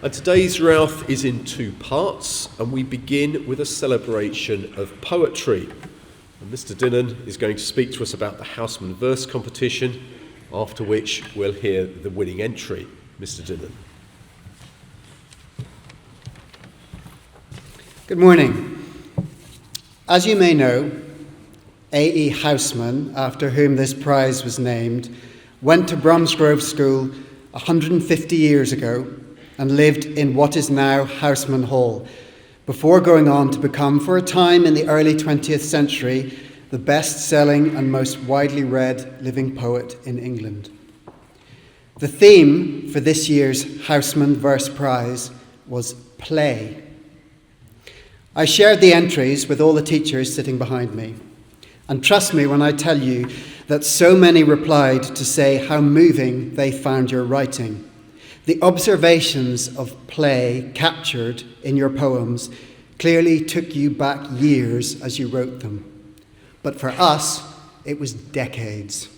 And today's Routh is in two parts, and we begin with a celebration of poetry. And Mr. Dinnan is going to speak to us about the Housman Verse competition, after which we'll hear the winning entry. Mr. Dinnan. Good morning. As you may know, A.E. Housman, after whom this prize was named, went to Bromsgrove School 150 years ago and lived in what is now Housman Hall, before going on to become, for a time in the early 20th century, the best-selling and most widely read living poet in England. The theme for this year's Housman Verse Prize was play. I shared the entries with all the teachers sitting behind me, and trust me when I tell you that so many replied to say how moving they found your writing. The observations of play captured in your poems clearly took you back years as you wrote them. But for us, it was decades,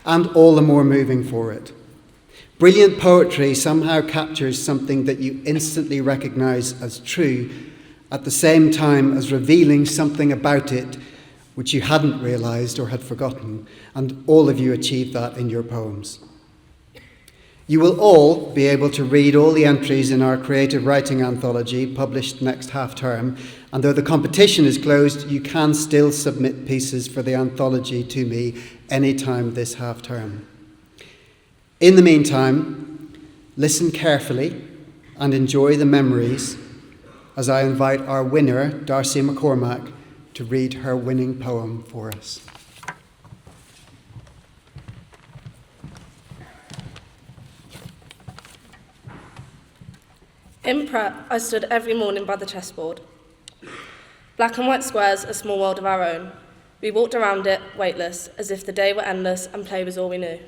and all the more moving for it. Brilliant poetry somehow captures something that you instantly recognize as true, at the same time as revealing something about it which you hadn't realized or had forgotten, and all of you achieved that in your poems. You will all be able to read all the entries in our creative writing anthology published next half-term, and though the competition is closed, you can still submit pieces for the anthology to me anytime this half-term. In the meantime, listen carefully and enjoy the memories as I invite our winner, Darcy McCormack, to read her winning poem for us. In prep, I stood every morning by the chessboard. Black and white squares, a small world of our own. We walked around it, weightless, as if the day were endless and play was all we knew.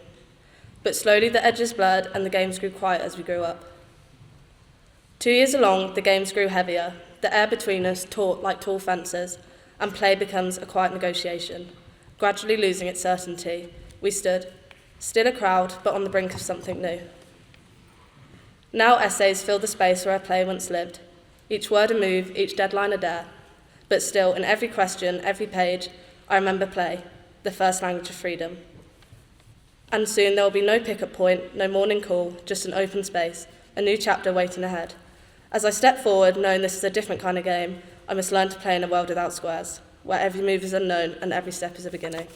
But slowly the edges blurred and the games grew quiet as we grew up. 2 years along, the games grew heavier, the air between us taut like tall fences, and play becomes a quiet negotiation. Gradually losing its certainty, we stood, still a crowd, but on the brink of something new. Now essays fill the space where our play once lived, each word a move, each deadline a dare. But still, in every question, every page, I remember play, the first language of freedom. And soon there will be no pick-up point, no morning call, just an open space, a new chapter waiting ahead. As I step forward, knowing this is a different kind of game, I must learn to play in a world without squares, where every move is unknown and every step is a beginning.